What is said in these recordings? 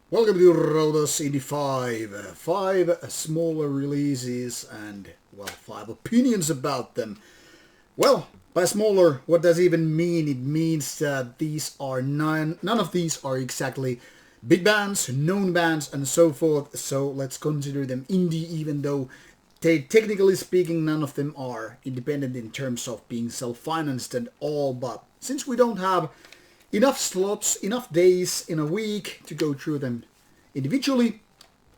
Welcome to Rauta's 85. Five smaller releases and, well, 5 opinions about them. Well, by smaller, what does it even mean? It means that none of these are exactly big bands, known bands, and so forth. So let's consider them indie, even though technically speaking, none of them are independent in terms of being self-financed and all. But since we don't have enough slots, enough days in a week to go through them individually,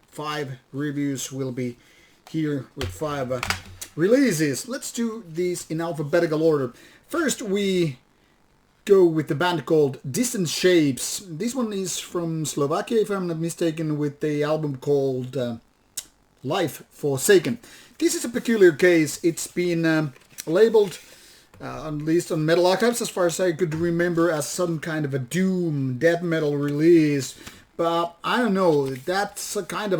5 reviews will be here with 5 releases. Let's do these in alphabetical order. First we go with the band called Distant Shapes. This one is from Slovakia, if I'm not mistaken, with the album called Life Forsaken. This is a peculiar case. It's been labeled at least on Metal Archives, as far as I could remember, as some kind of a doom death metal release. But I don't know, that's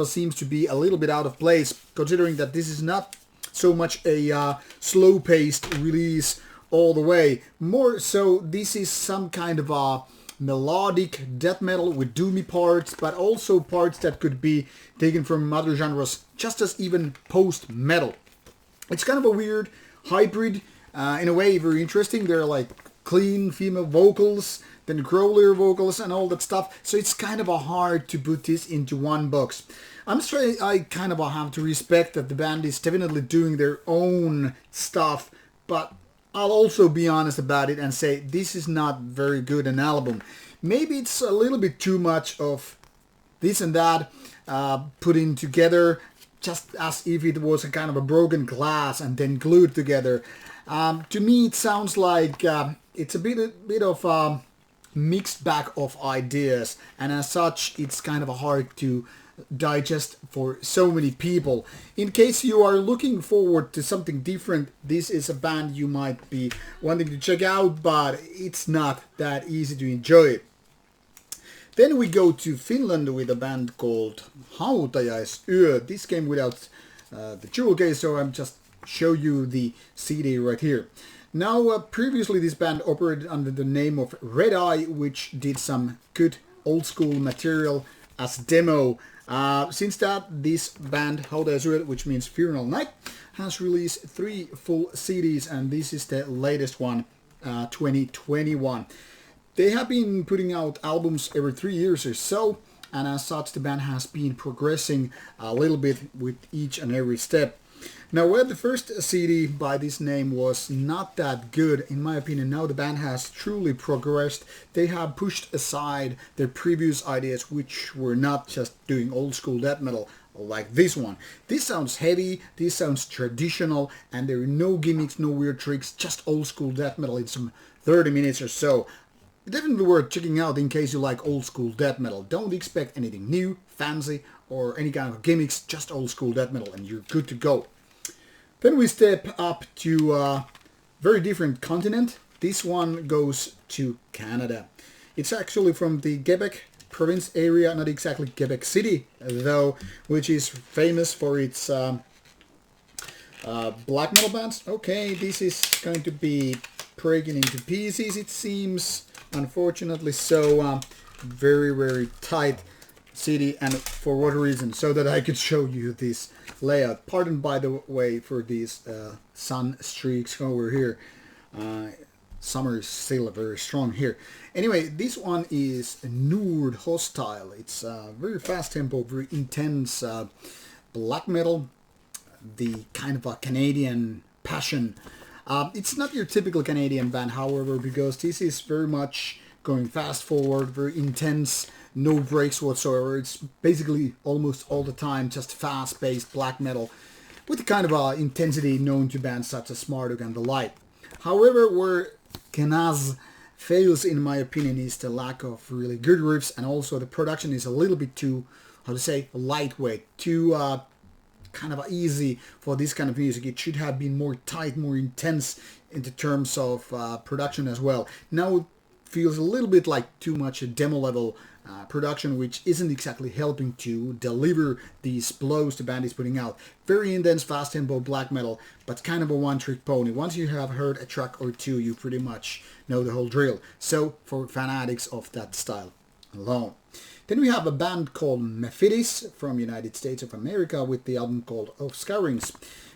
seems to be a little bit out of place, considering that this is not so much a slow-paced release all the way. More so, this is some kind of a melodic death metal with doomy parts, but also parts that could be taken from other genres, just as even post-metal. It's kind of a weird hybrid. In a way, very interesting. They're like clean female vocals, then growler vocals and all that stuff. So it's kind of hard to put this into one box. I'm sorry, I kind of have to respect that the band is definitely doing their own stuff, but I'll also be honest about it and say this is not very good an album. Maybe it's a little bit too much of this and that put in together, just as if it was a kind of a broken glass and then glued together. To me, it sounds like it's a bit of a mixed bag of ideas, and as such, it's kind of hard to digest for so many people. In case you are looking forward to something different, this is a band you might be wanting to check out, but it's not that easy to enjoy it. Then we go to Finland with a band called Hautajaisyö. This came without the jewel case, so I'm just show you the CD right here. Now, previously this band operated under the name of Red Eye, which did some good old school material as demo. Since that, this band, Hautajaisyö, which means Funeral Night, has released 3 full CDs, and this is the latest one, 2021. They have been putting out albums every 3 years or so, and as such the band has been progressing a little bit with each and every step. Now, where the first CD by this name was not that good, in my opinion, now the band has truly progressed. They have pushed aside their previous ideas, which were not just doing old school death metal like this one. This sounds heavy, this sounds traditional, and there are no gimmicks, no weird tricks, just old school death metal in some 30 minutes or so. Definitely worth checking out in case you like old school death metal. Don't expect anything new, fancy, or any kind of gimmicks, just old school death metal, and you're good to go. Then we step up to a very different continent. This one goes to Canada. It's actually from the Quebec province area, not exactly Quebec City though, which is famous for its black metal bands. Okay, this is going to be breaking into pieces, it seems, unfortunately. So very, very tight CD, and for what reason? So that I could show you this layout. Pardon, by the way, for these sun streaks over here. Summer is still very strong here. Anyway, this one is Nord Hostile. It's very fast tempo, very intense black metal, the kind of a Canadian passion. It's not your typical Canadian band, however, because this is very much going fast forward, very intense, no breaks whatsoever. It's basically almost all the time just fast-paced black metal with the kind of intensity known to bands such as Marduk and the like. However, where Kenaz fails, in my opinion, is the lack of really good riffs, and also the production is a little bit too, how to say, lightweight, too kind of easy for this kind of music. It should have been more tight, more intense in the terms of production as well. Now it feels a little bit like too much a demo level production, which isn't exactly helping to deliver these blows the band is putting out. Very intense, fast tempo black metal, but kind of a one-trick pony. Once you have heard a track or two, you pretty much know the whole drill. So for fanatics of that style alone. Then we have a band called Mefitis from United States of America with the album called Offscourings.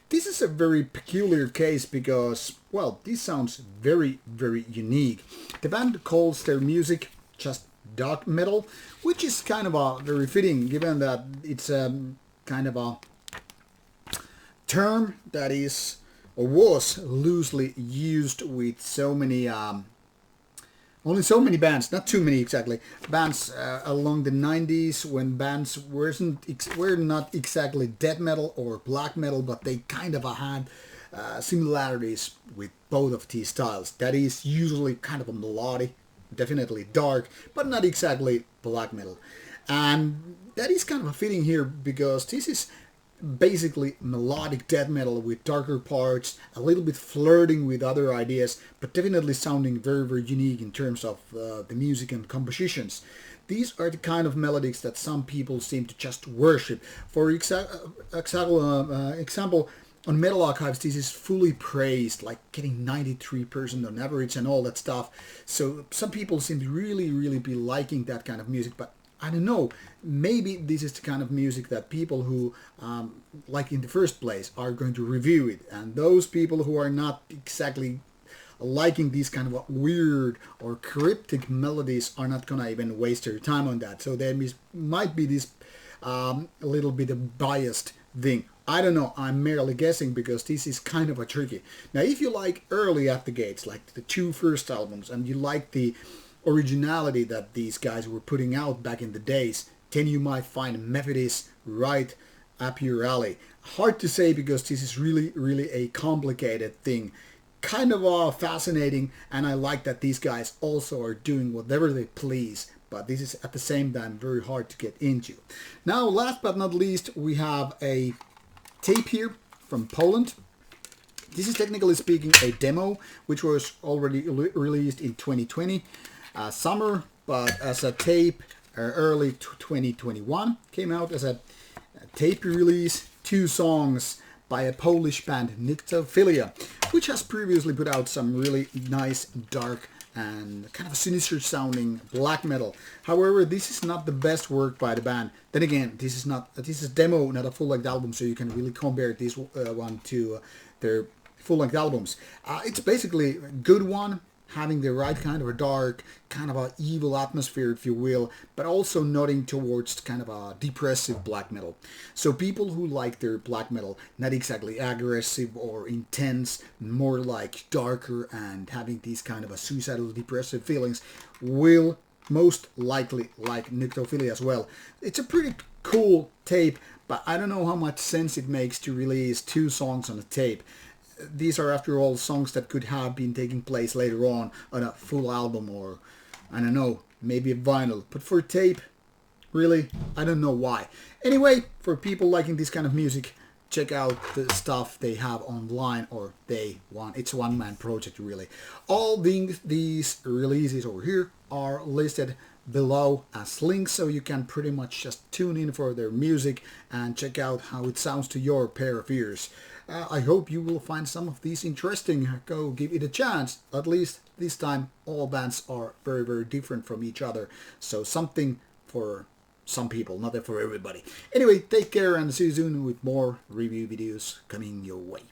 This is a very peculiar case because, well, this sounds very, very unique. The band calls their music just dark metal, which is kind of a very fitting given that it's kind of a term that is or was loosely used with so many only so many bands, not too many exactly, bands along the 90s when bands were not exactly death metal or black metal, but they kind of had similarities with both of these styles. That is usually kind of a melodic, definitely dark, but not exactly black metal. And that is kind of a fitting here because this is basically melodic death metal with darker parts, a little bit flirting with other ideas, but definitely sounding very, very unique in terms of the music and compositions. These are the kind of melodics that some people seem to just worship. For example, on Metal Archives, this is fully praised, like getting 93% on average and all that stuff. So some people seem to really, really be liking that kind of music, but I don't know, maybe this is the kind of music that people who like in the first place are going to review it, and those people who are not exactly liking these kind of weird or cryptic melodies are not gonna even waste their time on that. So there might be this a little bit of biased thing. I don't know, I'm merely guessing because this is kind of a tricky. Now if you like early At the Gates, like the two first albums, and you like the originality that these guys were putting out back in the days, then you might find Mefitis right up your alley. Hard to say because this is really, really a complicated thing. Kind of fascinating, and I like that these guys also are doing whatever they please, but this is at the same time very hard to get into. Now, last but not least, we have a tape here from Poland. This is technically speaking a demo, which was already released in 2020. Summer, but as a tape early 2021, came out as a tape release, 2 songs by a Polish band, Nyctophilia, which has previously put out some really nice dark and kind of sinister sounding black metal. However, this is not the best work by the band. Then again, this is demo, not a full-length album, so you can really compare this one to their full-length albums. It's basically a good one, having the right kind of a dark, kind of a evil atmosphere, if you will, but also nodding towards kind of a depressive black metal. So people who like their black metal, not exactly aggressive or intense, more like darker and having these kind of a suicidal, depressive feelings, will most likely like Nyctophilia as well. It's a pretty cool tape, but I don't know how much sense it makes to release 2 songs on a tape. These are, after all, songs that could have been taking place later on a full album or, I don't know, maybe a vinyl. But for tape, really, I don't know why. Anyway, for people liking this kind of music, check out the stuff they have online, or it's a one-man project, really. All these releases over here are listed below as links, so you can pretty much just tune in for their music and check out how it sounds to your pair of ears. I hope you will find some of these interesting. Go give it a chance. At least this time all bands are very, very different from each other, so something for some people, not for everybody. Anyway, take care and see you soon with more review videos coming your way.